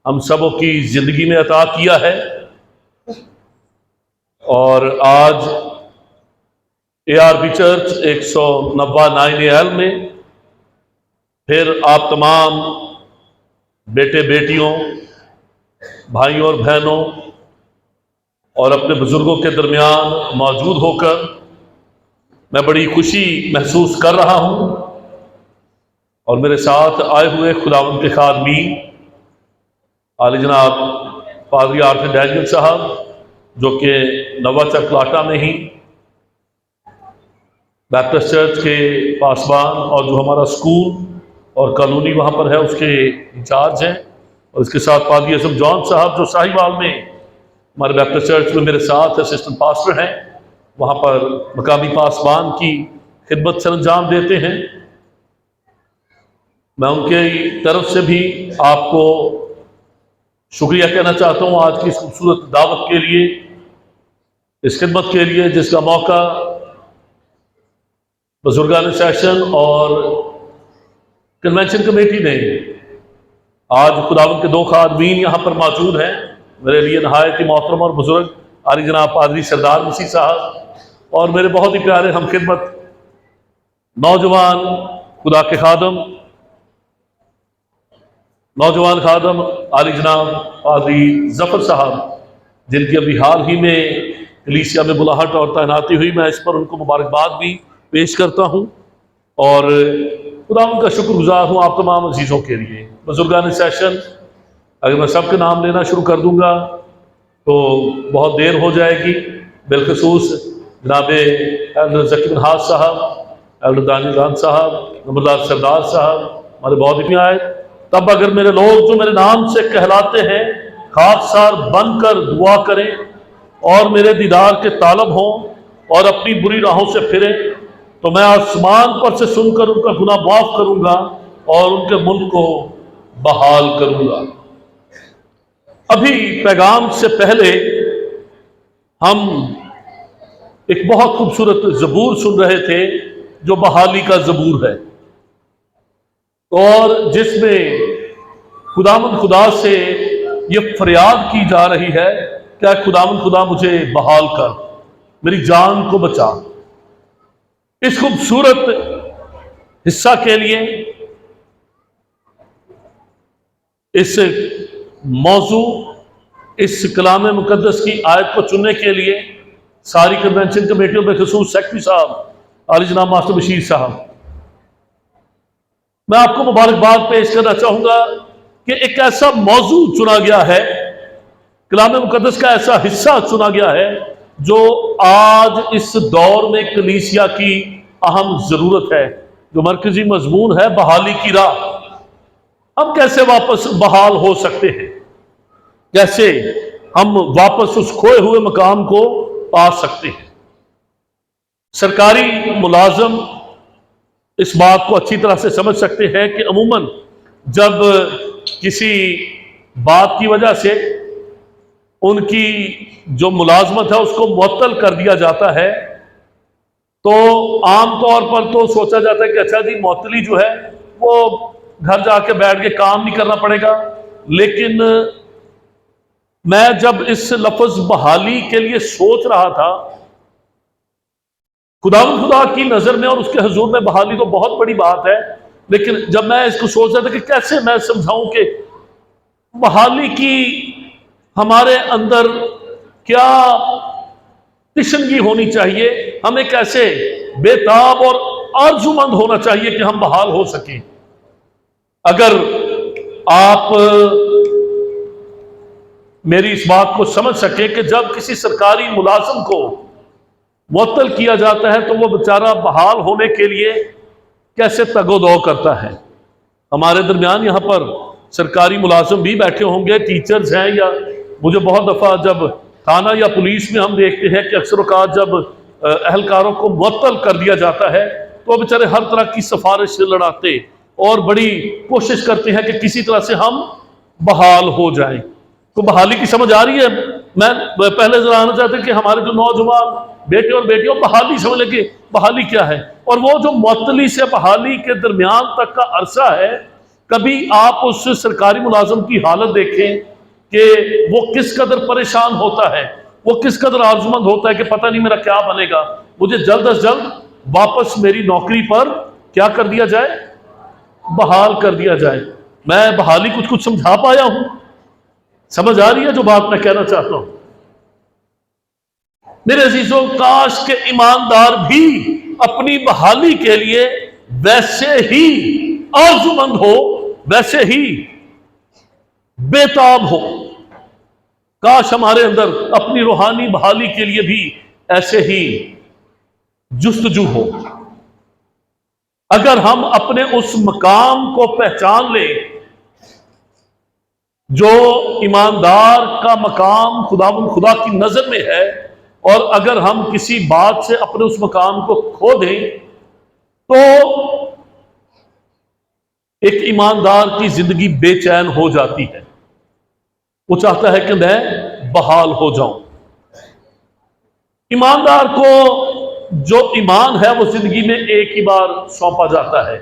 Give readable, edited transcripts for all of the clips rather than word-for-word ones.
हम सबों की जिंदगी में अता किया है। और आज ARP चर्च 190 9AL में फिर आप तमाम बेटे बेटियों, भाइयों और बहनों और अपने बुजुर्गों के दरमियान मौजूद होकर मैं बड़ी खुशी महसूस कर रहा हूं। और मेरे साथ आए हुए खुदावंद के खादमी आली जनाब पादरी आर्थर डैनियल साहब, जो कि नवा चकलाटा में ही बैप्टिस्ट चर्च के पासबान और जो हमारा स्कूल और कॉलोनी वहाँ पर है उसके इंचार्ज हैं, और इसके साथ पादरी असम जॉन साहब जो साहिवाल में हमारे बैप्टिस्ट चर्च में मेरे साथ असिस्टेंट पास्टर हैं, वहाँ पर मकामी पासबान की खिदमत सर अंजाम देते हैं। मैं उनके तरफ से भी आपको शुक्रिया कहना चाहता हूँ आज की इस खूबसूरत दावत के लिए, इस खिदमत के लिए जिसका मौका बुजुर्गान सेशन और कन्वेंशन कमेटी ने आज खुदावंद के दो खादमीन यहाँ पर मौजूद हैं, मेरे लिए नहायत ही मोहतरम और बुजुर्ग आली जनाब पादरी सरदार मसीह साहब और मेरे बहुत ही प्यारे हम खिदमत नौजवान खुदा के नौजवान खादम आली जनाब पादरी जफर साहब, जिनकी अभी हाल ही में कलीसिया में बुलाहट और तैनाती हुई। मैं इस पर उनको मुबारकबाद भी पेश करता हूँ और खुदा उनका शुक्रगुजार हूँ आप तमाम अजीज़ों के लिए। बुजुर्गान सेशन अगर मैं सबके नाम लेना शुरू कर दूंगा तो बहुत देर हो जाएगी। बिलखसूस जनाब एल्डर ज़की बिन हाज साहब, एल्डर दानियल खान साहब, नंबरदार सरदार साहब हमारे बहुत ही आए। तब अगर मेरे लोग जो मेरे नाम से कहलाते हैं खाकसार बनकर दुआ करें और मेरे दीदार के तालब हों और अपनी बुरी राहों से फिरें, तो मैं आसमान पर से सुनकर उनका गुनाह माफ करूंगा और उनके मुल्क को बहाल करूंगा। अभी पैगाम से पहले हम एक बहुत खूबसूरत ज़बूर सुन रहे थे जो बहाली का ज़बूर है, और जिसमें खुदावंद खुदा से ये फरियाद की जा रही है, क्या खुदावंद खुदा मुझे बहाल कर, मेरी जान को बचा। इस खूबसूरत हिस्सा के लिए, इस मौजू, इस कलाम मुकद्दस की आयत को चुनने के लिए सारी कन्वेंशन कमेटियों में खसूस सेक्रेटरी साहब आली जनाब मास्टर बशीर साहब, मैं आपको मुबारकबाद पेश करना चाहूंगा कि एक ऐसा मौजू चुना गया है, कलाम मुकद्दस का ऐसा हिस्सा चुना गया है जो आज इस दौर में कलीसिया की अहम जरूरत है, जो मरकजी मजमून है बहाली की राह। हम कैसे वापस बहाल हो सकते हैं, कैसे हम वापस उस खोए हुए मकाम को पा सकते हैं। सरकारी मुलाजम इस बात को अच्छी तरह से समझ सकते हैं कि अमूमन जब किसी बात की वजह से उनकी जो मुलाजमत है उसको मुअत्तल कर दिया जाता है, तो आमतौर पर तो सोचा जाता है कि अच्छा जी मुअत्तली जो है वो घर जाके बैठ के काम नहीं करना पड़ेगा। लेकिन मैं जब इस लफ्ज बहाली के लिए सोच रहा था, खुदा की नजर में और उसके हुजूर में बहाली तो बहुत बड़ी बात है, लेकिन जब मैं इसको सोच रहा था कि कैसे मैं समझाऊं कि बहाली की हमारे अंदर क्या तिशनगी होनी चाहिए, हमें कैसे बेताब और आरजूमंद होना चाहिए कि हम बहाल हो सकें। अगर आप मेरी इस बात को समझ सके कि जब किसी सरकारी मुलाजिम को मुअत्तल किया जाता है तो वो बेचारा बहाल होने के लिए कैसे तगोदो करता है। हमारे दरमियान यहाँ पर सरकारी मुलाजिम भी बैठे होंगे, टीचर्स हैं, या मुझे बहुत दफ़ा जब थाना या पुलिस में हम देखते हैं कि अक्सर औक़ात जब अहलकारों को मुअत्तल कर दिया जाता है तो बेचारे हर तरह की सिफारिश लड़ाते और बड़ी कोशिश करते हैं कि किसी तरह से हम बहाल हो जाएं। तो बहाली की समझ आ रही है? मैं पहले जरा आना चाहते कि हमारे जो नौजवान बेटे और बेटियों बहाली समझ लें कि बहाली क्या है, और वो जो मुअत्तली से बहाली के दरमियान तक का अरसा है कभी आप उस सरकारी मुलाजिम की हालत देखें कि वो किस कदर परेशान होता है, वो किस कदर आर्जुमंद होता है कि पता नहीं मेरा क्या बनेगा, मुझे जल्द अज जल्द वापस मेरी नौकरी पर क्या कर दिया जाए, बहाल कर दिया जाए। मैं बहाली कुछ कुछ समझा पाया हूं? समझ आ रही है जो बात मैं कहना चाहता हूं? मेरे अजीजों, काश के ईमानदार भी अपनी बहाली के लिए वैसे ही आर्जुमंद हो, वैसे ही बेताब हो। काश हमारे अंदर अपनी रूहानी बहाली के लिए भी ऐसे ही जुस्तजू हो। अगर हम अपने उस मकाम को पहचान लें जो ईमानदार का मकाम खुदा की नजर में है, और अगर हम किसी बात से अपने उस मकाम को खो दें, तो एक ईमानदार की जिंदगी बेचैन हो जाती है। वो चाहता है कि मैं बहाल हो जाऊं। ईमानदार को जो ईमान है वो जिंदगी में एक ही बार सौंपा जाता है।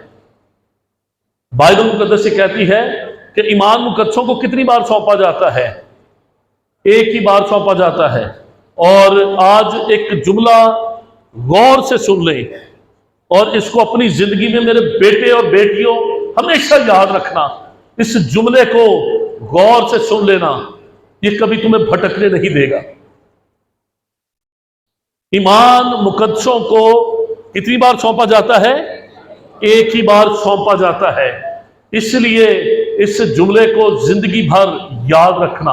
बाइबल मुकद्दस से कहती है कि ईमान मुकद्दसों को कितनी बार सौंपा जाता है? एक ही बार सौंपा जाता है। और आज एक जुमला गौर से सुन लें और इसको अपनी जिंदगी में मेरे बेटे और बेटियों हमेशा याद रखना। इस जुमले को गौर से सुन लेना, ये कभी तुम्हें भटकने नहीं देगा। ईमान मुकद्दसों को कितनी बार सौंपा जाता है? एक ही बार सौंपा जाता है। इसलिए इस जुमले को जिंदगी भर याद रखना।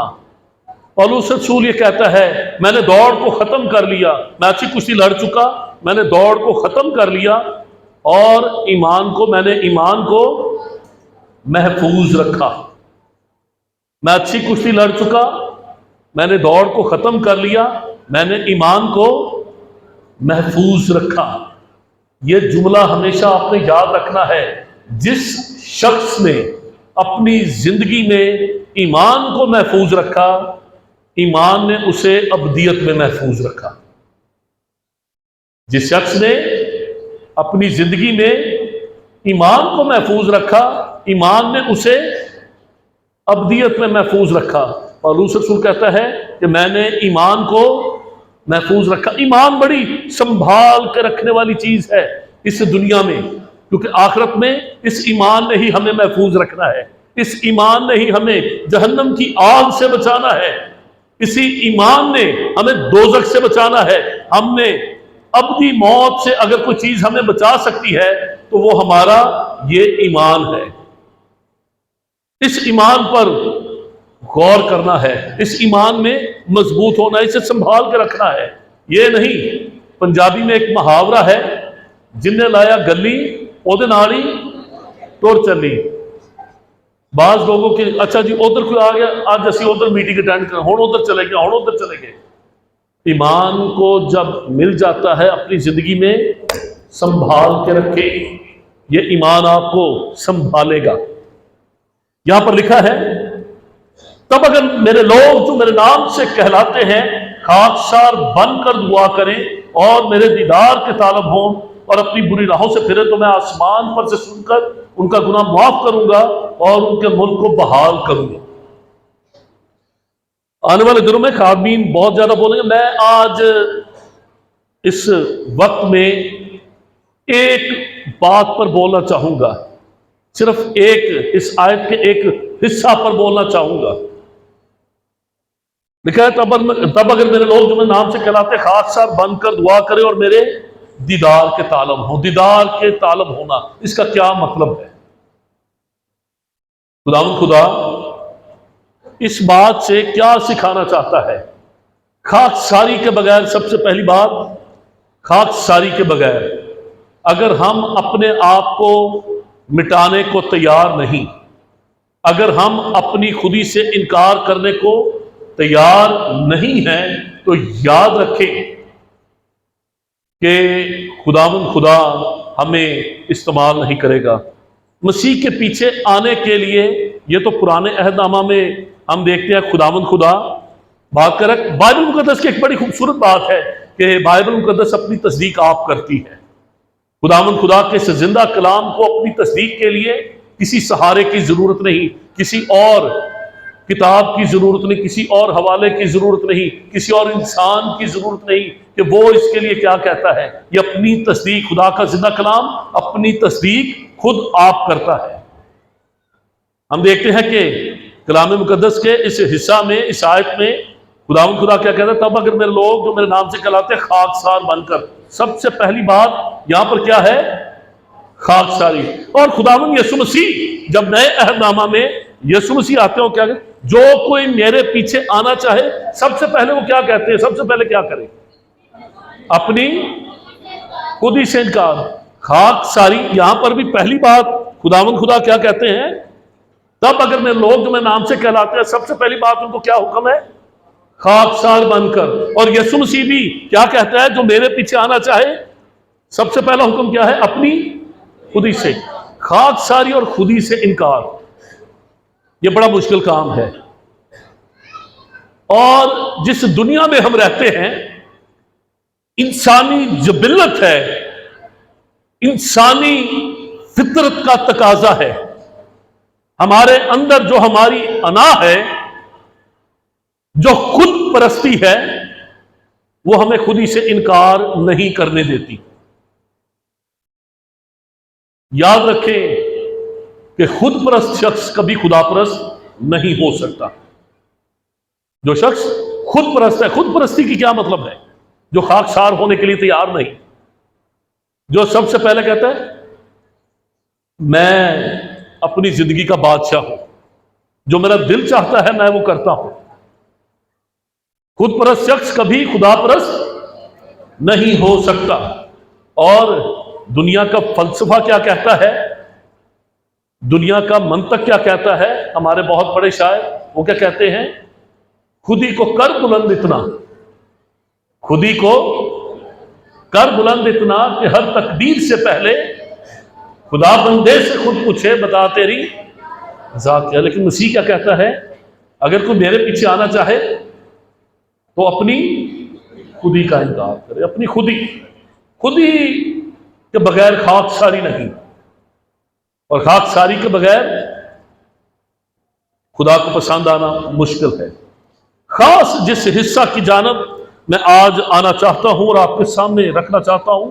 पौलुस रसूल ये कहता है, मैंने दौड़ को खत्म कर लिया, मैं अच्छी कुश्ती लड़ चुका, मैंने दौड़ को खत्म कर लिया और मैंने ईमान को महफूज रखा। मैं अच्छी कुश्ती लड़ चुका, मैंने दौड़ को खत्म कर लिया, मैंने ईमान को महफूज रखा। यह जुमला हमेशा आपने याद रखना है। जिस शख्स ने अपनी जिंदगी में ईमान को महफूज रखा, ईमान ने उसे अबदियत में महफूज रखा। जिस शख्स ने अपनी जिंदगी में ईमान को महफूज रखा, ईमान ने उसे अबदियत में महफूज रखा। पौलुस रसूल कहता है कि मैंने ईमान को महफूज रखा। ईमान बड़ी संभाल के रखने वाली चीज है इस दुनिया में, क्योंकि आखिरत में इस ईमान ने ही हमें महफूज रखना है। इस ईमान ने ही हमें जहन्नम की आग से बचाना है। इसी ईमान ने हमें दोजख से बचाना है। हमने अबदी मौत से अगर कोई चीज हमें बचा सकती है तो वो हमारा ये ईमान है। इस ईमान पर गौर करना है, इस ईमान में मजबूत होना है, इसे संभाल के रखना है। ये नहीं, पंजाबी में एक मुहावरा है, जिन्हें लाया गली ओदे नाल ही टुर चली। बाज लोगों के अच्छा जी उधर कोई आ गया, आज असी उधर मीटिंग अटेंड कर, हुण उधर चले गए, हुण उधर चले गए। ईमान को जब मिल जाता है अपनी जिंदगी में संभाल के रखे, ये ईमान आपको संभालेगा। यहां पर लिखा है, तब अगर मेरे लोग जो मेरे नाम से कहलाते हैं खाकसार बनकर दुआ करें और मेरे दीदार के तालब हों और अपनी बुरी राहों से फिरे, तो मैं आसमान पर से सुनकर उनका गुनाह माफ करूंगा और उनके मुल्क को बहाल करूंगा। आने वाले दिनों में खादमीन बहुत ज्यादा बोलेंगे। मैं आज इस वक्त में एक बात पर बोलना चाहूंगा, सिर्फ एक, इस आयत के एक हिस्सा पर बोलना चाहूंगा। लिखा है, तब अगर मेरे लोग जो मेरे नाम से कहलाते खाकसार बनकर दुआ करें और मेरे दीदार के तालब हो। दीदार के तालब होना, इसका क्या मतलब है? खुदा इस बात से क्या सिखाना चाहता है? खाकसारी के बगैर, सबसे पहली बात, खाकसारी के बगैर अगर हम अपने आप को मिटाने को तैयार नहीं, अगर हम अपनी खुदी से इनकार करने को तैयार नहीं हैं, तो याद रखें कि खुदा हमें इस्तेमाल नहीं करेगा। मसीह के पीछे आने के लिए, ये तो पुराने अहदनामा में हम देखते हैं खुदा बात कर। बाइबल मुकद्दस की एक बड़ी खूबसूरत बात है कि बाइबल मुकद्दस अपनी तस्दीक आप करती है। खुदा के इस जिंदा कलाम को अपनी तस्दीक के लिए किसी सहारे की जरूरत नहीं, किसी और किताब की जरूरत नहीं, किसी और हवाले की जरूरत नहीं, किसी और इंसान की जरूरत नहीं कि वो इसके लिए क्या कहता है। ये अपनी तस्दीक, खुदा का जिंदा कलाम अपनी तस्दीक खुद आप करता है। हम देखते हैं कि कलाम मुकद्दस के इस हिस्सा में, इस आयत में खुदा क्या कहता है, तब अगर मेरे लोग जो मेरे नाम से कहलाते खाकसार बनकर। सबसे पहली बात यहां पर क्या है? खाकसारी। और खुदावंद यीशु मसीह जब नए अहदनामा में यीशु मसीह आते हो, क्या कहते? जो कोई मेरे पीछे आना चाहे, सबसे पहले वो क्या कहते हैं? सबसे पहले क्या करे? अपनी खुदी से इनकार, खाकसारी। यहां पर भी पहली बात खुदा क्या कहते हैं? तब अगर मेरे लोग जो मेरे नाम से कहलाते हैं, सबसे पहली बात उनको क्या हुक्म है? खाकसार बनकर। और यीशु मसीह भी क्या कहता है? जो मेरे पीछे आना चाहे, सबसे पहला हुक्म क्या है? अपनी खुदी से खाकसारी और खुदी से इनकार। यह बड़ा मुश्किल काम है। और जिस दुनिया में हम रहते हैं, इंसानी जबिलत है, इंसानी फितरत का तकाजा है, हमारे अंदर जो हमारी अना है, जो खुद परस्ती है, वो हमें खुदी से इनकार नहीं करने देती। याद रखें कि खुद परस्त शख्स कभी खुदा परस्त नहीं हो सकता। जो शख्स खुद परस्त है, खुद परस्ती की क्या मतलब है? जो खाकसार होने के लिए तैयार नहीं, जो सबसे पहले कहता है मैं अपनी जिंदगी का बादशाह हूं, जो मेरा दिल चाहता है मैं वो करता हूं। खुद परस्त शख्स कभी खुदा परस्त नहीं हो सकता। और दुनिया का फलसफा क्या कहता है, दुनिया का मंतक क्या कहता है? हमारे बहुत बड़े शायर वो क्या कहते हैं? खुदी को कर बुलंद इतना, खुदी को कर बुलंद इतना कि हर तकदीर से पहले खुदा बंदे से खुद पूछे बता तेरी जात क्या। लेकिन मसीह क्या कहता है? अगर कोई मेरे पीछे आना चाहे तो अपनी खुदी का इनकार करे। अपनी खुदी के बगैर खाकसारी नहीं, और खाकसारी के बगैर खुदा को पसंद आना मुश्किल है। खास जिस हिस्सा की जानब मैं आज आना चाहता हूं और आपके सामने रखना चाहता हूं,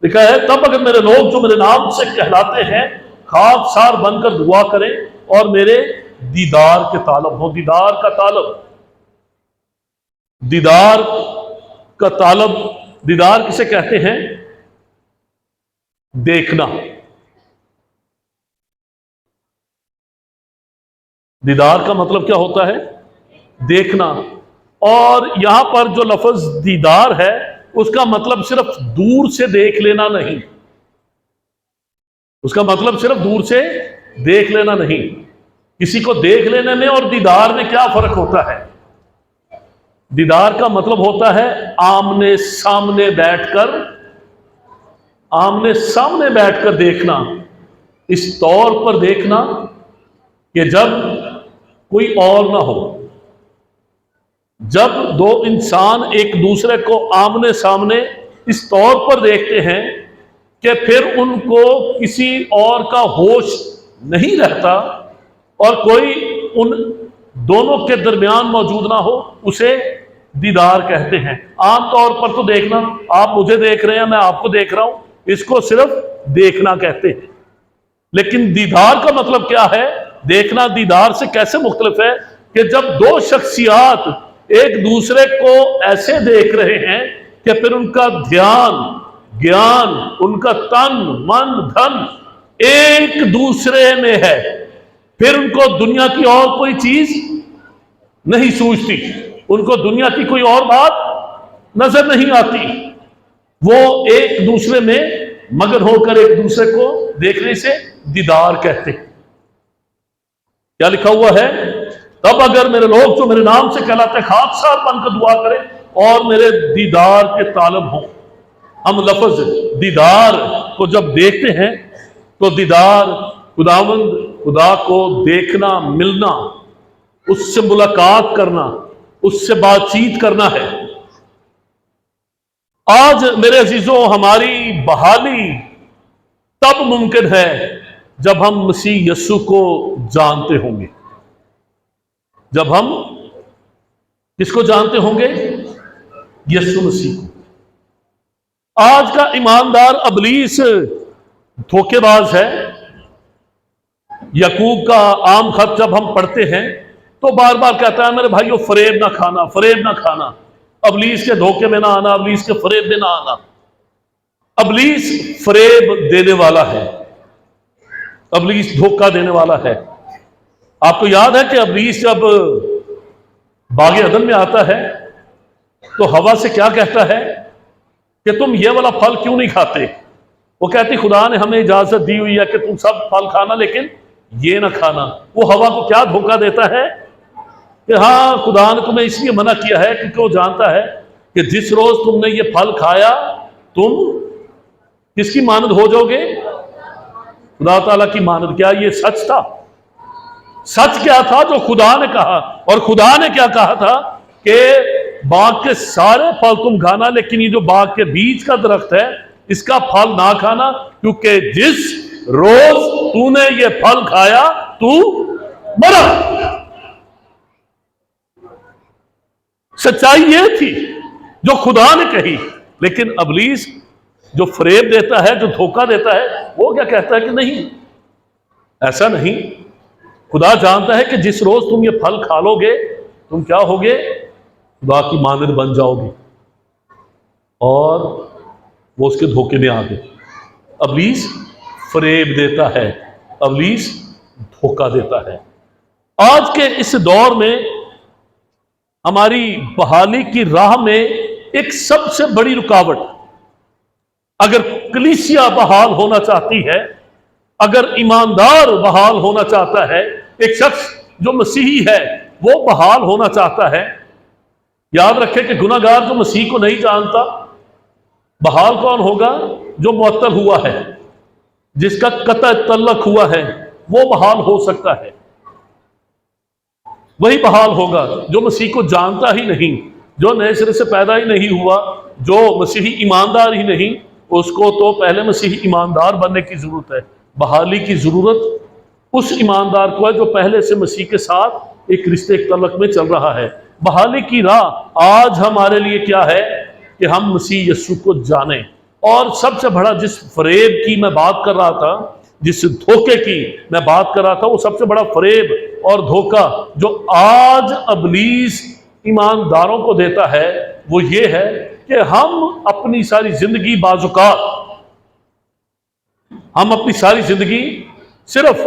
लिखा है तब अगर मेरे लोग जो मेरे नाम से कहलाते हैं खाकसार बनकर दुआ करें और मेरे दीदार के तालब हो। दीदार का तालब, दीदार का तालब, दीदार किसे कहते हैं? देखना। दीदार का मतलब क्या होता है? देखना। और यहां पर जो लफ्ज दीदार है, उसका मतलब सिर्फ दूर से देख लेना नहीं, उसका मतलब सिर्फ दूर से देख लेना नहीं। किसी को देख लेने में और दीदार में क्या फर्क होता है? दीदार का मतलब होता है आमने सामने बैठकर देखना। इस तौर पर देखना कि जब कोई और ना हो, जब दो इंसान एक दूसरे को आमने सामने इस तौर पर देखते हैं कि फिर उनको किसी और का होश नहीं रहता और कोई उन दोनों के दरमियान मौजूद ना हो, उसे दीदार कहते हैं। आमतौर पर तो देखना, आप मुझे देख रहे हैं, मैं आपको देख रहा हूं, इसको सिर्फ देखना कहते हैं। लेकिन दीदार का मतलब क्या है? देखना दीदार से कैसे मुख्तलिफ है कि जब दो शख्सियात एक दूसरे को ऐसे देख रहे हैं कि फिर उनका ध्यान, ज्ञान, उनका तन, मन, धन एक दूसरे में है, फिर उनको दुनिया की और कोई चीज नहीं सूझती, उनको दुनिया की कोई और बात नजर नहीं आती। वो एक दूसरे में मगन होकर एक दूसरे को देखने से दीदार कहते हैं। क्या लिखा हुआ है? तब अगर मेरे लोग जो मेरे नाम से कहलाते खाकसार बनकर दुआ करें और मेरे दीदार के तालब हों। हम लफ्ज दीदार को जब देखते हैं तो दीदार खुदा को देखना, मिलना, उससे मुलाकात करना, उससे बातचीत करना है। आज मेरे अजीजों, हमारी बहाली तब मुमकिन है जब हम मसीह यस्सु को जानते होंगे। जब हम किसको जानते होंगे? यस्सु मसीह को। आज का ईमानदार अबलीस धोखेबाज है। याकूब का आम खत जब हम पढ़ते हैं तो बार बार कहता है मेरे भाइयों फरेब ना खाना, फरेब ना खाना, अबलीस के धोखे में ना आना, अबलीस के फरेब में ना आना। अबलीस फरेब देने वाला है, अबलीस धोखा देने वाला है। आपको याद है कि अबलीस जब बागे अदन में आता है तो हवा से क्या कहता है कि तुम ये वाला फल क्यों नहीं खाते? वो कहती खुदा ने हमें इजाजत दी हुई है कि तुम सब फल खाना लेकिन ये ना खाना। वो हवा को क्या धोखा देता है कि हाँ खुदा ने तुम्हें इसलिए मना किया है क्योंकि वो जानता है कि जिस रोज तुमने ये फल खाया तुम किसकी मानद हो जाओगे? खुदा ताला की मानद। क्या ये सच था? सच क्या था जो खुदा ने कहा? और खुदा ने क्या कहा था कि बाग के सारे फल तुम खाना लेकिन ये जो बाग के बीच का दरख्त है इसका फल ना खाना, क्योंकि जिस रोज तूने ये फल खाया तू मरा। सच्चाई ये थी जो खुदा ने कही। लेकिन अबलीस जो फरेब देता है, जो धोखा देता है, वो क्या कहता है कि नहीं, ऐसा नहीं। खुदा जानता है कि जिस रोज तुम ये फल खा लोगे तुम क्या होगे? खुदा की मानद बन जाओगे। और वो उसके धोखे में आ गए। अबलीस फरेब देता है, अबलीस धोखा देता है। आज के इस दौर में हमारी बहाली की राह में एक सबसे बड़ी रुकावट, अगर कलीसिया बहाल होना चाहती है, अगर ईमानदार बहाल होना चाहता है, एक शख्स जो मसीही है वो बहाल होना चाहता है। याद रखें कि गुनाहगार जो मसीह को नहीं जानता, बहाल कौन होगा? जो मुअत्तल हुआ है, जिसका कतई तल्लक हुआ है, वो बहाल हो सकता है। वही बहाल होगा जो मसीह को जानता ही नहीं, जो नए सिरे से पैदा ही नहीं हुआ, जो मसीही ईमानदार ही नहीं। उसको तो पहले मसीही ईमानदार बनने की जरूरत है। बहाली की जरूरत उस ईमानदार को है जो पहले से मसीह के साथ एक रिश्ते तल्लक में चल रहा है। बहाली की राह आज हमारे लिए क्या है कि हम मसीह यस्सु को जानें। और सबसे बड़ा जिस फरेब की मैं बात कर रहा था, जिस धोखे की मैं बात कर रहा था, वो सबसे बड़ा फरेब और धोखा जो आज अबलीस ईमानदारों को देता है वो ये है कि हम अपनी सारी जिंदगी बाजुकात, हम अपनी सारी जिंदगी सिर्फ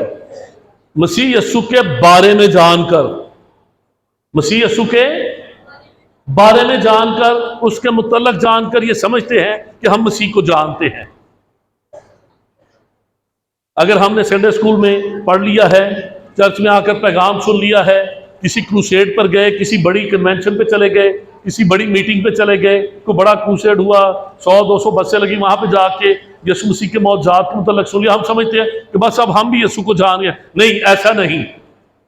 मसीह यस्सु के बारे में जानकर, मसीह यस्सु के बारे में जानकर, उसके मुतल्लक जानकर ये समझते हैं कि हम मसीह को जानते हैं। अगर हमने संडे स्कूल में पढ़ लिया है, चर्च में आकर पैगाम सुन लिया है, किसी क्रूसेड पर गए, किसी बड़ी कन्वेंशन पे चले गए, किसी बड़ी मीटिंग पे चले गए, कोई बड़ा क्रूसेड हुआ, 100-200 बसें लगी, वहां पे जाके यीशु मसीह के मौजूदात के मुतल्लक सुन लिया, हम समझते हैं कि बस अब हम भी यीशु को जान गए। नहीं, ऐसा नहीं।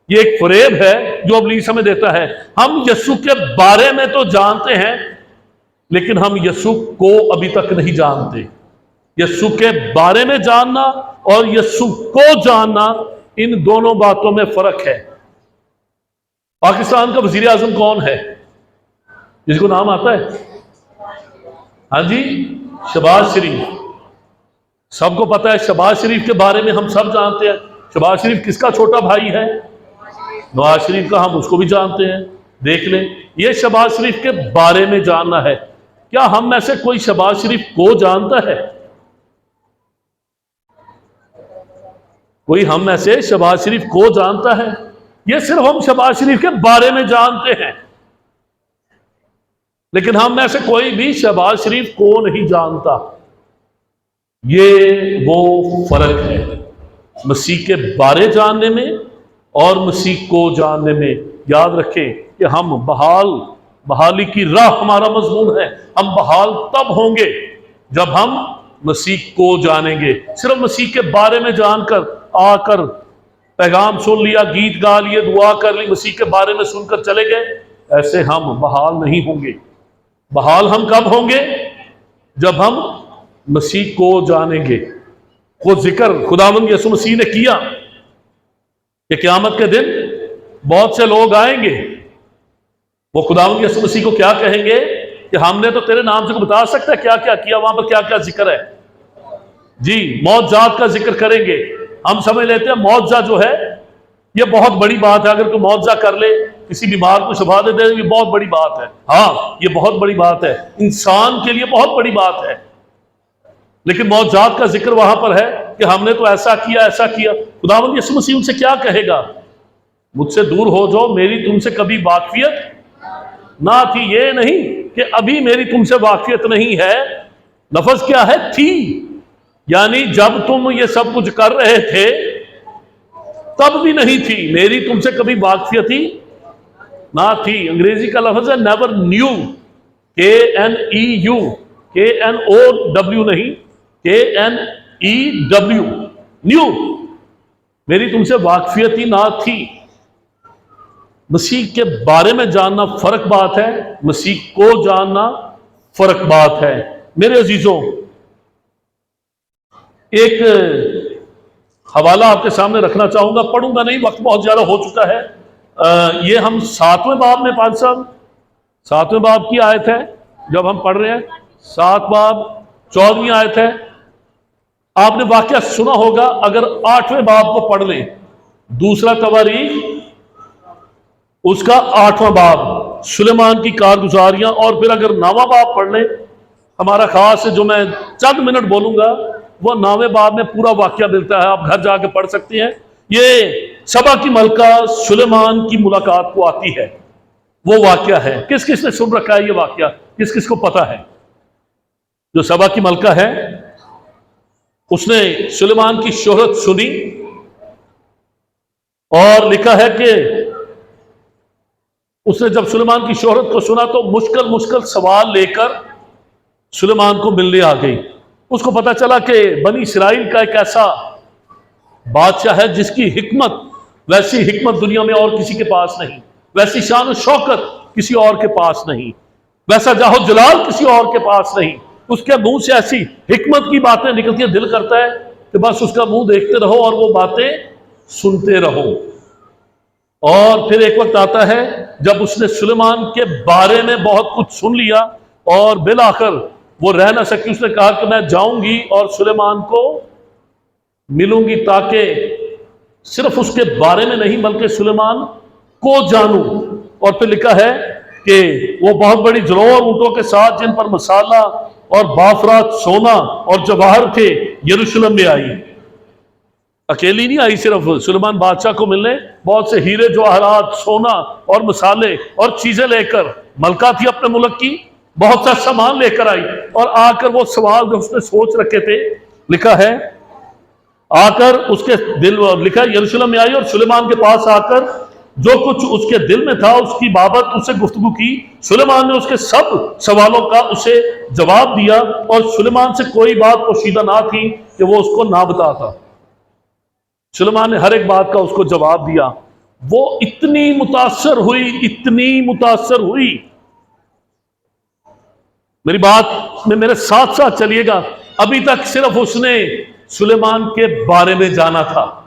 ये एक फरेब है जो अबलीस हमें देता है। हम यीशु के बारे में तो जानते हैं लेकिन हम यीशु को अभी तक नहीं जानते। यीशु के बारे में जानना और यीशु को जानना, इन दोनों बातों में फर्क है। पाकिस्तान का वजीर आजम कौन है जिसको नाम आता है? हाँ जी, शहबाज शरीफ। सबको पता है शहबाज शरीफ के बारे में, हम सब जानते हैं। शहबाज शरीफ किसका छोटा भाई है? नवाज शरीफ का। हम उसको भी जानते हैं। देख ले, ये शहबाज शरीफ के बारे में जानना है। क्या हम में से कोई शहबाज शरीफ को जानता है? कोई हम में से शहबाज शरीफ को जानता है? ये सिर्फ हम शहबाज शरीफ के बारे में जानते हैं, लेकिन हम में से कोई भी शहबाज शरीफ को नहीं जानता। ये वो फर्क है मसीह के बारे जानने में और मसीह को जानने में। याद रखें कि हम बहाली की राह हमारा मजमून है। हम बहाल तब होंगे जब हम मसीह को जानेंगे। सिर्फ मसीह के बारे में जानकर आकर पैगाम सुन लिया, गीत गा लिए, दुआ कर ली, मसीह के बारे में सुनकर चले गए, ऐसे हम बहाल नहीं होंगे। बहाल हम कब होंगे? जब हम मसीह को जानेंगे। वो जिक्र खुदावंद यीशु मसीह ने किया कि क़यामत के दिन बहुत से लोग आएंगे, वो खुदावंद यीशु मसीह को क्या कहेंगे कि हमने तो तेरे नाम से बता सकता है क्या क्या किया, वहां पर क्या क्या जिक्र है जी। मौत-जात का जिक्र करेंगे। हम समझ लेते हैं मौत-जात जो है ये बहुत बड़ी बात है, अगर कोई मौत-जा कर ले, किसी बीमार को शफा दे दे, ये बहुत बड़ी बात है। हाँ, ये बहुत बड़ी बात है, इंसान के लिए बहुत बड़ी बात है। लेकिन मौत-जात का जिक्र वहां पर है कि हमने तो ऐसा किया ऐसा किया। खुदावंद यीशु मसीह उनसे क्या कहेगा? मुझसे दूर हो जाओ, मेरी तुमसे कभी वाकफियत ना थी। ये नहीं कि अभी मेरी तुमसे वाकफियत नहीं है, लफ्ज क्या है? थी, यानी जब तुम ये सब कुछ कर रहे थे तब भी नहीं थी, मेरी तुमसे कभी वाकफियत ही ना थी। अंग्रेजी का लफ्ज है नेवर न्यू, KNEU, KNOW नहीं, KNEW, न्यू, मेरी तुमसे वाकफियत ही ना थी। मसीह के बारे में जानना फर्क बात है, मसीह को जानना फर्क बात है। मेरे अजीजों, एक हवाला आपके सामने रखना चाहूंगा, पढ़ूंगा नहीं, वक्त बहुत ज्यादा हो चुका है। ये हम 7वें बाब में, 5 साल 7वें बाब की आयत है जब हम पढ़ रहे हैं, 7 बाब 14वीं आयत है। आपने वाकया सुना होगा, अगर 8वें बाब को पढ़ लें, दूसरा तवारीख उसका 8वां बाब, सुलेमान की कारगुजारियां, और फिर अगर 9वां बाब पढ़ लें, हमारा खास है जो मैं चंद मिनट बोलूंगा, वो 9वें बाब में पूरा वाकया मिलता है, आप घर जाके पढ़ सकते हैं। ये सबा की मलका सुलेमान की मुलाकात को आती है, वो वाकया है। किस किस ने सुन रखा है ये वाकया? किस किस को पता है? जो सबा की मलका है उसने सुलेमान की शोहरत सुनी और लिखा है कि उसने जब सुलेमान की शोहरत को सुना तो मुश्किल मुश्किल सवाल लेकर सुलेमान को मिलने आ गई। उसको पता चला कि बनी इस्राइल का एक ऐसा बादशाह है जिसकी हिकमत, वैसी हिकमत दुनिया में और किसी के पास नहीं, वैसी शान और शौकत किसी और के पास नहीं, वैसा जाहो जलाल किसी और के पास नहीं। उसके मुंह से ऐसी हिकमत की बातें निकलती है, दिल करता है कि बस उसका मुंह देखते रहो और वो बातें सुनते रहो। और फिर एक वक्त आता है जब उसने सुलेमान के बारे में बहुत कुछ सुन लिया और बिल आखिर वो रह ना सकी। उसने कहा कि मैं जाऊंगी और सुलेमान को मिलूंगी, ताकि सिर्फ उसके बारे में नहीं बल्कि सुलेमान को जानूं। और फिर लिखा है कि वो बहुत बड़ी जरोर ऊंटों के साथ, जिन पर मसाला और बाफरात सोना और जवाहर थे, यरूशलेम में आई। अकेली नहीं आई सिर्फ सुलेमान बादशाह को मिलने, बहुत से हीरे जवाहरात, सोना और मसाले और चीजें लेकर, मलका थी अपने मुल्क की, बहुत सा सामान लेकर आई। और आकर वो सवाल जो उसने सोच रखे थे, लिखा है आकर उसके दिल, लिखा है यरूशलेम में आई और सुलेमान के पास आकर जो कुछ उसके दिल में था उसकी बाबत उससे गुफ्तगू की। सुलेमान ने उसके सब सवालों का उसे जवाब दिया और सुलेमान से कोई बात पोशीदा ना थी कि वो उसको ना बताता। सुलेमान ने हर एक बात का उसको जवाब दिया। वो इतनी मुतासर हुई, इतनी मुतासर हुई। मेरी बात में मेरे साथ साथ चलिएगा। अभी तक सिर्फ उसने सुलेमान के बारे में जाना था।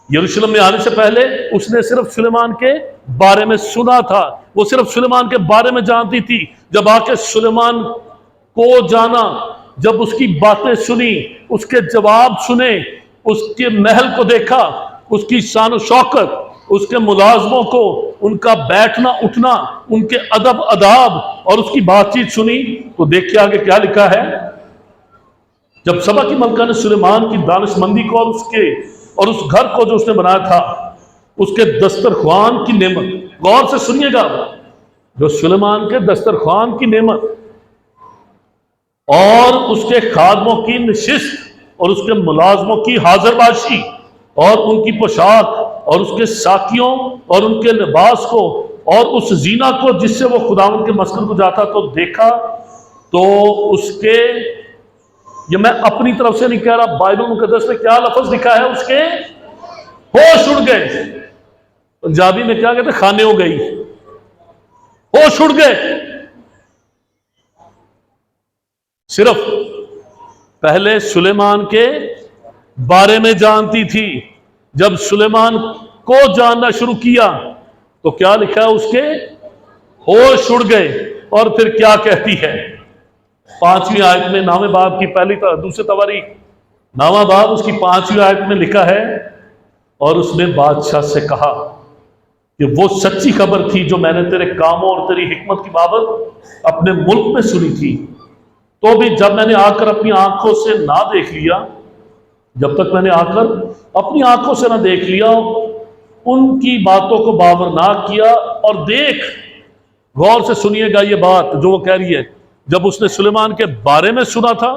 यरूशलेम में आने से पहले उसने सिर्फ सुलेमान के बारे में सुना था, वो सिर्फ सुलेमान के बारे में जानती थी। जब आके सुलेमान को जाना, जब उसकी बातें सुनी, उसके जवाब सुने, उसके महल को देखा, उसकी शान और शौकत, उसके मुलाजमों को, उनका बैठना उठना, उनके अदब अदाब और उसकी बातचीत सुनी, तो देखिए आगे क्या लिखा है। जब सबा की मलका ने सुलेमान की दानिशमंदी को और उस घर को जो उसने बनाया था, उसके दस्तरख्वान की नेमत, गौर से सुनिएगा, जो सुलेमान के दस्तरख्वान की नेमत और उसके खादमों की नशिस्त और उसके मुलाजमों की हाजिरबाशी और उनकी पोशाक और उसके साकियों और उनके लिबास को और उस जीना को जिससे वो खुदावंद के मस्कन को जाता तो देखा, तो उसके, ये मैं अपनी तरफ से नहीं कह रहा, बाइबल मुकद्दस में क्या लफ्ज लिखा है, उसके होश उड़ गए। पंजाबी में क्या कहते, खाने हो गई, होश उड़ गए। सिर्फ पहले सुलेमान के बारे में जानती थी। जब सुलेमान को जानना शुरू किया तो क्या लिखा है, उसके होश उड़ गए। और फिर क्या कहती है 5वीं आयत में, नामे बाब की पहली दूसरी तवारीख नामा बाब उसकी 5वीं आयत में लिखा है, और उसने बादशाह से कहा कि वो सच्ची खबर थी जो मैंने तेरे कामों और तेरी हिकमत की बाबत अपने मुल्क में सुनी थी, तो भी जब मैंने आकर अपनी आंखों से ना देख लिया, जब तक मैंने आकर अपनी आंखों से ना देख लिया, उनकी बातों को बावर ना किया। और देख, गौर से सुनिएगा ये बात जो वो कह रही है, जब उसने सुलेमान के बारे में सुना था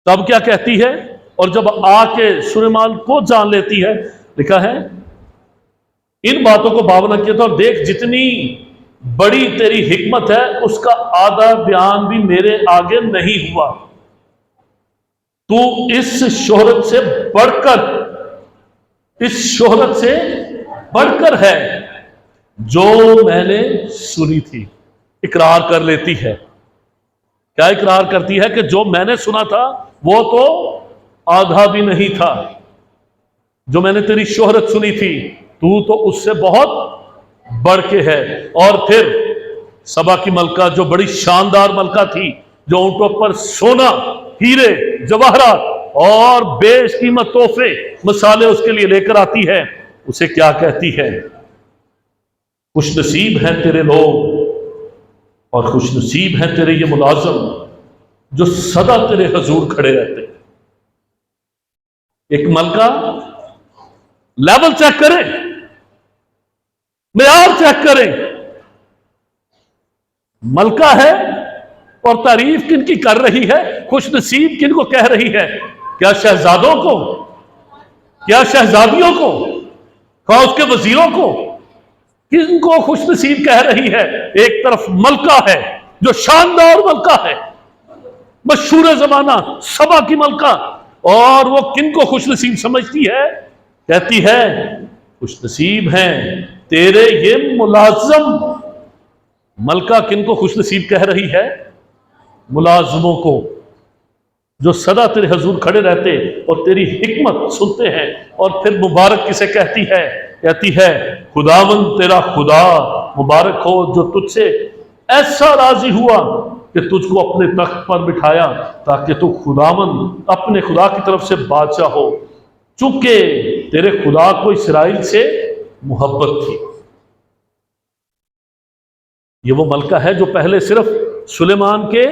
तब क्या कहती है, और जब आके सुलेमान को जान लेती है, लिखा है इन बातों को बावर ना किया था, और देख जितनी बड़ी तेरी हिकमत है उसका आधा बयान भी मेरे आगे नहीं हुआ। तू इस शोहरत से बढ़कर है जो मैंने सुनी थी। इकरार कर लेती है। क्या इकरार करती है कि जो मैंने सुना था वो तो आधा भी नहीं था। जो मैंने तेरी शोहरत सुनी थी, तू तो उससे बहुत बढ़ के है। और फिर सबा की मलका, जो बड़ी शानदार मलका थी, जो ऊंटों पर सोना, हीरे, जवाहरात और बेशकीमत तोहफे, मसाले उसके लिए लेकर आती है, उसे क्या कहती है, खुशनसीब हैं तेरे लोग और खुशनसीब हैं तेरे ये मुलाजम जो सदा तेरे हजूर खड़े रहते हैं। एक मलका लेवल चेक करें, मेयार चेक करें। मलका है और तारीफ किन की कर रही है, खुशनसीब किन को कह रही है? क्या शहजादों को, क्या शहजादियों को, क्या उसके वजीरों को? किनको खुशनसीब कह रही है? एक तरफ मलका है जो शानदार मलका है, मशहूर जमाना सबा की मलका, और वो किनको खुशनसीब समझती है? कहती है खुशनसीब हैं तेरे ये मुलाजम। मलका किनको खुशनसीब कह रही है? मुलाजमों को, जो सदा तेरे हजूर खड़े रहते और तेरी हिकमत सुनते हैं। और फिर मुबारक किसे कहती है? कहती है खुदावंद तेरा खुदा मुबारक हो जो तुझसे ऐसा राजी हुआ कि तुझको अपने तख्त पर बिठाया, ताकि तू खुदावंद अपने खुदा की तरफ से बादशाह हो, चूंकि तेरे खुदा को इस्राइल से मोहब्बत थी। ये वो मलका है जो पहले सिर्फ सुलेमान के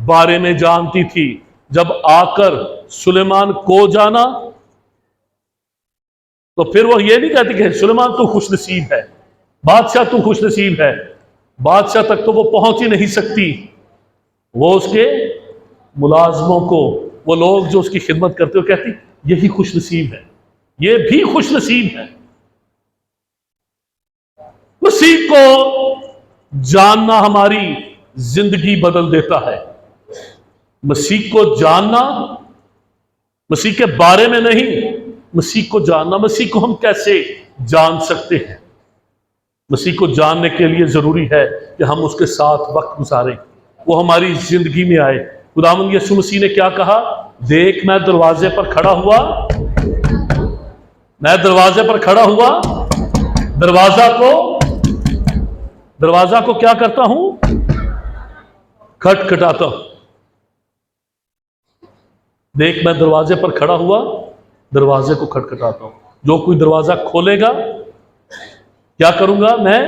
बारे में जानती थी। जब आकर सुलेमान को जाना तो फिर वो ये नहीं कहती कि सुलेमान तू खुशनसीब है, बादशाह तू खुशनसीब है। बादशाह तक तो वो पहुंच ही नहीं सकती। वो उसके मुलाजमों को, वो लोग जो उसकी खिदमत करते हो, कहती यही खुशनसीब है, ये भी खुशनसीब है। मसीह को जानना हमारी जिंदगी बदल देता है। मसीह को जानना, मसीह के बारे में नहीं, मसीह को जानना। मसीह को हम कैसे जान सकते हैं? मसीह को जानने के लिए जरूरी है कि हम उसके साथ वक्त गुजारें, वो हमारी जिंदगी में आए। खुदावंद यीशु मसीह ने क्या कहा? देख मैं दरवाजे पर खड़ा हुआ, मैं दरवाजे पर खड़ा हुआ, दरवाजा को क्या करता हूं? खटखटाता हूं। देख मैं दरवाजे पर खड़ा हुआ, दरवाजे को खटखटाता हूं। जो कोई दरवाजा खोलेगा, क्या करूंगा? मैं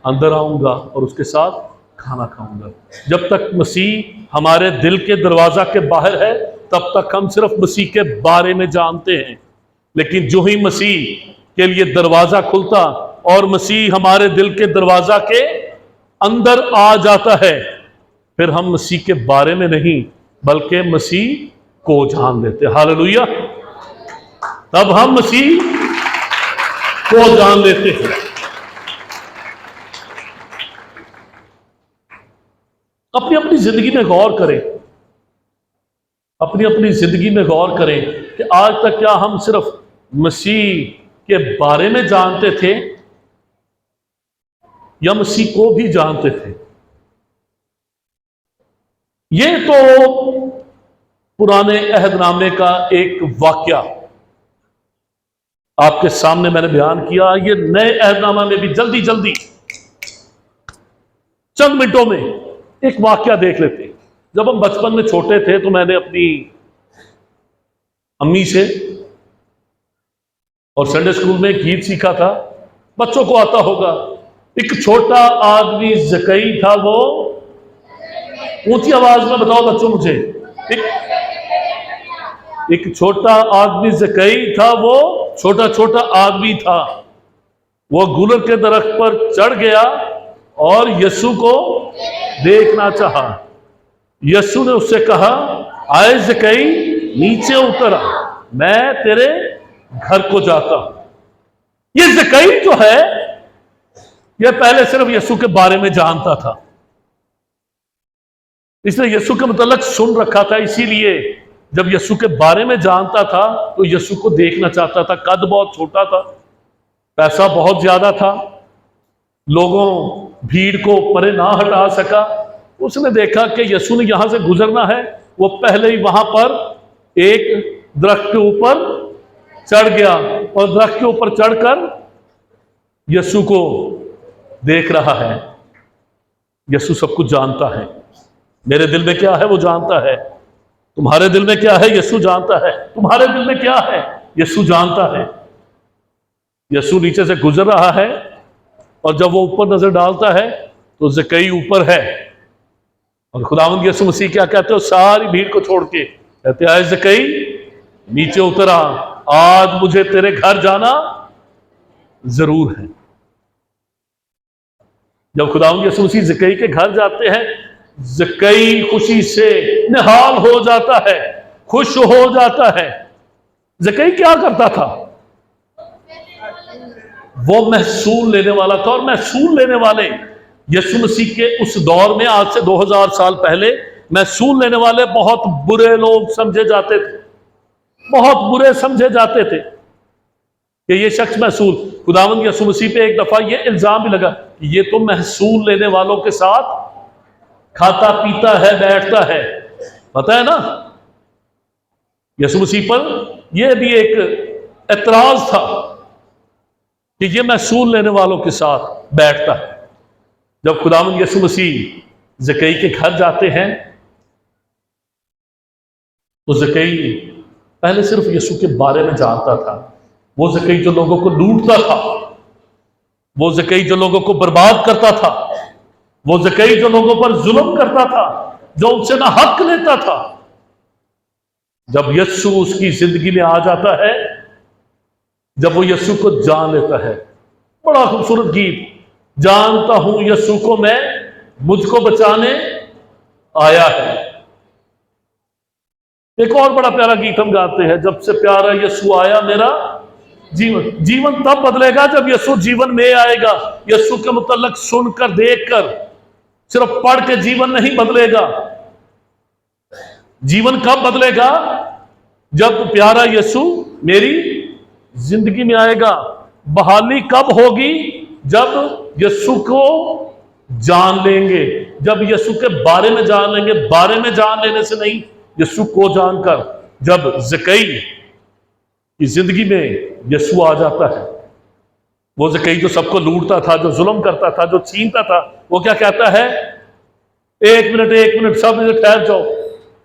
अंदर आऊंगा और उसके साथ खाना खाऊंगा। जब तक मसीह हमारे दिल के दरवाजा के बाहर है, तब तक हम सिर्फ मसीह के बारे में जानते हैं। लेकिन जो ही मसीह के लिए दरवाजा खुलता और मसीह हमारे दिल के दरवाजा के अंदर आ जाता है, फिर हम मसीह के बारे में नहीं बल्कि मसीह को जान लेते। हालेलुया! तब हम मसीह को जान लेते हैं। अपनी अपनी जिंदगी में गौर करें, अपनी अपनी जिंदगी में गौर करें कि आज तक क्या हम सिर्फ मसीह के बारे में जानते थे या मसीह को भी जानते थे? ये तो पुराने अहदनामे का एक वाकया आपके सामने मैंने बयान किया। ये नए अहदनामा में भी जल्दी जल्दी चंद मिनटों में एक वाकया देख लेते हैं। जब हम बचपन में छोटे थे तो मैंने अपनी अम्मी से और संडे स्कूल में गीत सीखा था, बच्चों को आता होगा। एक छोटा आदमी जकई था, वो ऊंची आवाज में बताओ बच्चों मुझे। एक छोटा आदमी जकई था, वो छोटा छोटा आदमी था। वो गुलर के दरख्त पर चढ़ गया और यीशु को देखना चाहा। यीशु ने उससे कहा, आए जकई नीचे उतर आ, मैं तेरे घर को जाता हूं। ये जकई जो है, यह पहले सिर्फ यीशु के बारे में जानता था, इसने यीशु के मुतल्लिक सुन रखा था। इसीलिए जब यीशु के बारे में जानता था तो यीशु को देखना चाहता था। कद बहुत छोटा था, पैसा बहुत ज्यादा था, लोगों भीड़ को परे ना हटा सका। उसने देखा कि यीशु ने यहां से गुजरना है, वो पहले ही वहां पर एक दरख्त के ऊपर चढ़ गया और दरख्त के ऊपर चढ़कर यीशु को देख रहा है। यीशु सब कुछ जानता है। मेरे दिल में क्या है वो जानता है, तुम्हारे दिल में क्या है यीशु जानता है, तुम्हारे दिल में क्या है यीशु जानता है। यीशु नीचे से गुजर रहा है और जब वो ऊपर नजर डालता है तो जकई ऊपर है। और खुदावंद यीशु मसीह क्या कहते हो, सारी भीड़ को छोड़ के कहते, आए जकई नीचे उतर आ, आज मुझे तेरे घर जाना जरूर है। जब खुदावंद यीशु मसीह जकई के घर जाते हैं, जकई खुशी से निहाल हो जाता है, खुश हो जाता है। जकई क्या करता था, वो महसूल लेने वाला था। और महसूल लेने वाले यीशु मसीह के उस दौर में, आज से 2000 साल पहले, महसूल लेने वाले बहुत बुरे लोग समझे जाते थे, बहुत बुरे समझे जाते थे कि ये शख्स महसूल। खुदावंद यीशु मसीह पे एक दफा ये इल्जाम भी लगा कि ये तो महसूल लेने वालों के साथ खाता पीता है, बैठता है। पता है ना, यीशु मसीह पर यह भी एक एतराज था कि ये महसूल लेने वालों के साथ बैठता है। जब खुदावंद यीशु मसीह जकई के घर जाते हैं तो जकई पहले सिर्फ यीशु के बारे में जानता था। वो जकई जो लोगों को लूटता था, वो जकई जो लोगों को बर्बाद करता था, वो जकई जो लोगों पर जुल्म करता था, जो उनसे ना हक लेता था। जब यीशु उसकी जिंदगी में आ जाता है, जब वो यीशु को जान लेता है, बड़ा खूबसूरत गीत, जानता हूं यीशु को मैं, मुझको बचाने आया है। एक और बड़ा प्यारा गीत हम गाते हैं, जब से प्यारा यीशु आया मेरा जीवन। जीवन तब बदलेगा जब यीशु जीवन में आएगा। यीशु के मुतल्लिक सुनकर, देखकर, सिर्फ पढ़ के जीवन नहीं बदलेगा। जीवन कब बदलेगा, जब प्यारा यीशु मेरी जिंदगी में आएगा। बहाली कब होगी, जब यीशु को जान लेंगे, जब यीशु के बारे में जान लेंगे। बारे में जान लेने से नहीं, यीशु को जानकर। जब जकई की जिंदगी में यीशु आ जाता है, वो जकई जो सबको लूटता था, जो जुल्म करता था, जो छीनता था, वो क्या कहता है, एक मिनट सब इधर ठहर जाओ,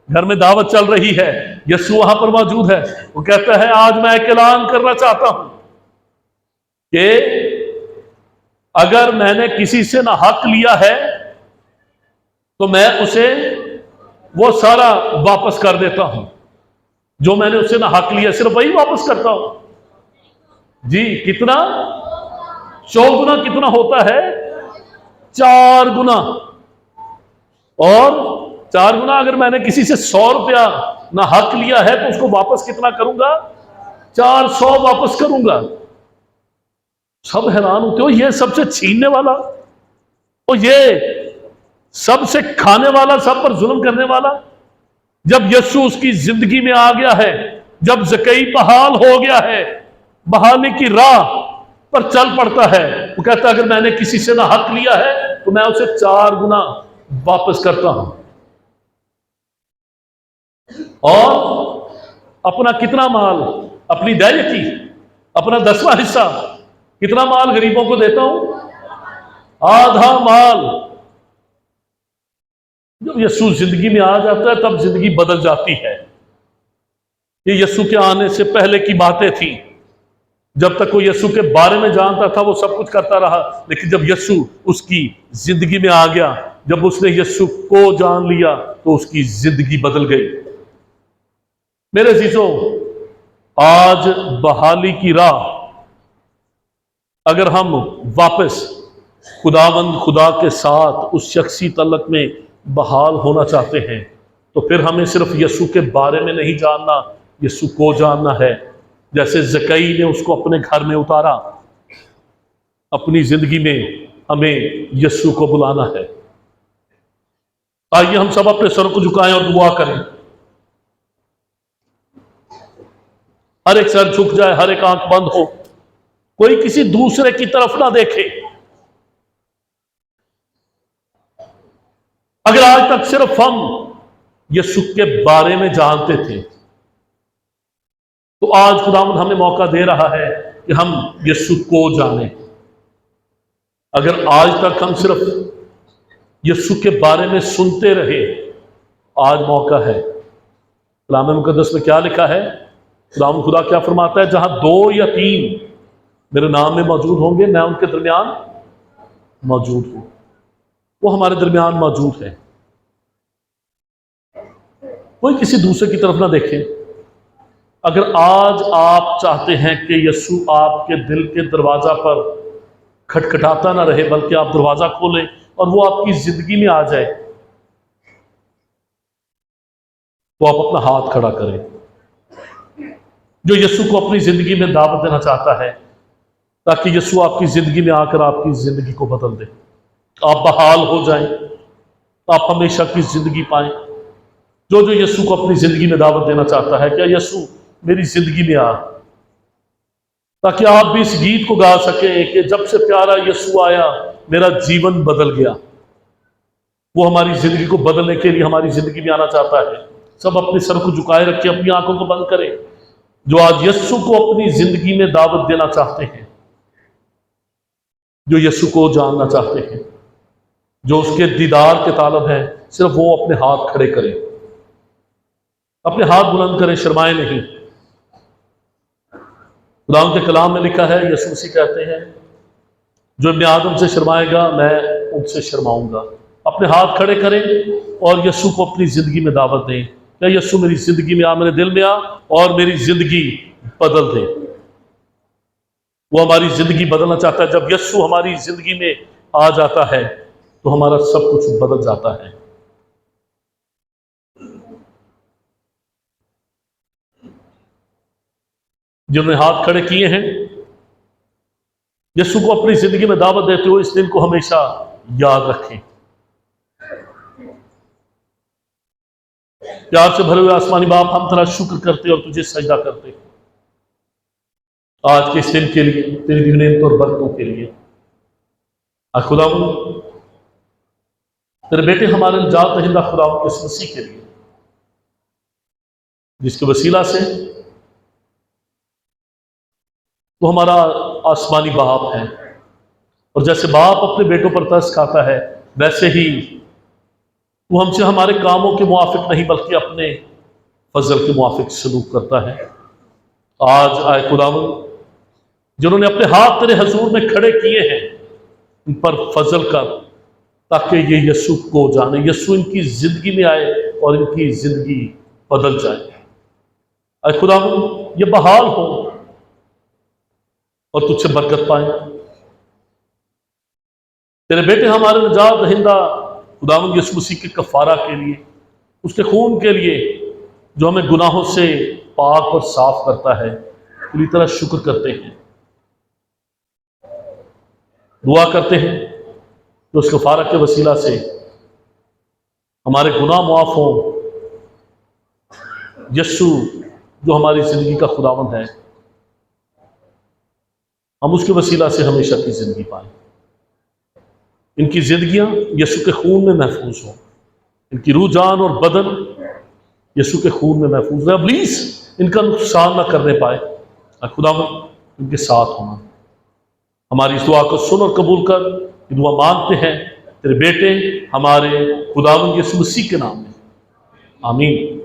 घर में दावत चल रही है, यीशु वहां पर मौजूद है। वो कहता है, आज मैं एक ऐलान करना चाहता हूं कि अगर मैंने किसी से ना हक लिया है तो मैं उसे वो सारा वापस कर देता हूं। जो मैंने उससे ना हक लिया, सिर्फ वही वापस करता हूं। जी, कितना? 100 गुना कितना होता है? 4 गुना। और 4 गुना अगर मैंने किसी से 100 रुपया ना हक लिया है तो उसको वापस कितना करूंगा? 400 वापस करूंगा। सब हैरान होते हो, ये सबसे छीनने वाला, और ये सबसे खाने वाला, सब पर जुल्म करने वाला। जब यीशु उसकी जिंदगी में आ गया है, जब जकई बहाल हो गया है, बहाली की राह पर चल पड़ता है, वो कहता है अगर मैंने किसी से ना हक लिया है तो मैं उसे 4 गुना वापस करता हूं। और अपना कितना माल, अपनी दैयकी, अपना 10वां हिस्सा, कितना माल गरीबों को देता हूं? आधा माल। जब यीशु जिंदगी में आ जाता है तब जिंदगी बदल जाती है। ये यीशु के आने से पहले की बातें थी। जब तक वो यीशु के बारे में जानता था वो सब कुछ करता रहा, लेकिन जब यीशु उसकी जिंदगी में आ गया, जब उसने यीशु को जान लिया तो उसकी जिंदगी बदल गई। मेरे अजीजों, आज बहाली की राह, अगर हम वापस खुदावंद खुदा के साथ उस शख्सी तलक में बहाल होना चाहते हैं तो फिर हमें सिर्फ यीशु के बारे में नहीं जानना, यीशु को जानना है। जैसे ज़कई ने उसको अपने घर में उतारा, अपनी जिंदगी में हमें यीशु को बुलाना है। आइए हम सब अपने सर को झुकाएं और दुआ करें। हर एक सर झुक जाए, हर एक आंख बंद हो, कोई किसी दूसरे की तरफ ना देखे। अगर आज तक सिर्फ हम यीशु के बारे में जानते थे तो आज खुदावंद हमें मौका दे रहा है कि हम यीशु को जाने। अगर आज तक हम सिर्फ यीशु के बारे में सुनते रहे, आज मौका है। कलाम मुकद्दस में क्या लिखा है? खुदावंद खुदा क्या फरमाता है? जहां 2 या 3 मेरे नाम में मौजूद होंगे, मैं उनके दरमियान मौजूद हूं। वो हमारे दरमियान मौजूद है। कोई किसी दूसरे की तरफ ना देखे। अगर आज आप चाहते हैं कि यीशु आपके दिल के दरवाजा पर खटखटाता ना रहे, बल्कि आप दरवाजा खोलें और वो आपकी जिंदगी में आ जाए, तो आप अपना हाथ खड़ा करें। जो यीशु को अपनी जिंदगी में दावत देना चाहता है, ताकि यीशु आपकी जिंदगी में आकर आपकी जिंदगी को बदल दे, आप बहाल हो जाएं, आप हमेशा की जिंदगी पाएं। जो जो यीशु को अपनी जिंदगी में दावत देना चाहता है, क्या यीशु मेरी जिंदगी में आ, ताकि आप भी इस गीत को गा सकें कि जब से प्यारा यीशु आया मेरा जीवन बदल गया। वो हमारी जिंदगी को बदलने के लिए हमारी जिंदगी में आना चाहता है। सब अपने सर को झुकाए रखें, अपनी आंखों को बंद करें। जो आज यीशु को अपनी जिंदगी में दावत देना चाहते हैं, जो यीशु को जानना चाहते हैं, जो उसके दीदार के तालब हैं, सिर्फ वो अपने हाथ खड़े करें, अपने हाथ बुलंद करें, शर्माए नहीं। खुदा के कलाम में लिखा है, यीशु मसीह कहते हैं, जो इब्ने आदम से शर्माएगा मैं उनसे शर्माऊंगा। अपने हाथ खड़े करें और यीशु को अपनी जिंदगी में दावत दें। क्या यीशु मेरी जिंदगी में आ, मेरे दिल में आ और मेरी जिंदगी बदल दे। वो हमारी जिंदगी बदलना चाहता है। जब यीशु हमारी जिंदगी में आ जाता है तो हमारा सब कुछ बदल जाता है। जिन्होंने हाथ खड़े किए हैं, यीशु को अपनी जिंदगी में दावत देते हुए इस दिन को हमेशा याद रखें। प्यार से भरे हुए आसमानी बाप, हम तेरा शुक्र करते और तुझे सजदा करते आज के इस दिन के लिए, तेरी दी नेमत और बरकतों के लिए। खुदा तेरे बेटे हमारे निजात दहिंदा खुदा इस मसीह के लिए, जिसके वसीला से वो हमारा आसमानी बाप है। और जैसे बाप अपने बेटों पर तरस खाता है, वैसे ही वो हमसे हमारे कामों के मुआफिक नहीं बल्कि अपने फजल के मुआफिक सलूक करता है। आज आए खुदावंद, जिन्होंने अपने हाथ तेरे हजूर में खड़े किए हैं, इन पर फजल कर, ताकि ये यीशु को जाने, यीशु इनकी जिंदगी में आए और इनकी जिंदगी बदल जाए। आए खुदावंद, ये बहाल हो और तुझसे बरकत पाए। तेरे बेटे हमारे निजात दहिंदा खुदावंद यीशु मसीह के कफारा के लिए, उसके खून के लिए जो हमें गुनाहों से पाक और साफ करता है, पूरी तरह शुक्र करते हैं। दुआ करते हैं कि उस कफारा के वसीला से हमारे गुनाह माफ हो। यीशु जो हमारी जिंदगी का खुदावंद है, हम उसके वसीला से हमेशा की जिंदगी पाएं। इनकी जिंदगियां यीशु के खून में महफूज हों। इनकी रूह, जान और बदन यीशु के खून में महफूज रहे, प्लीज इनका नुकसान ना करने पाए। खुदा इनके साथ होना। हमारी इस दुआ को सुन और कबूल कर। ये दुआ मांगते हैं तेरे बेटे हमारे खुदावंद यीशु मसीह के नाम में, आमीन।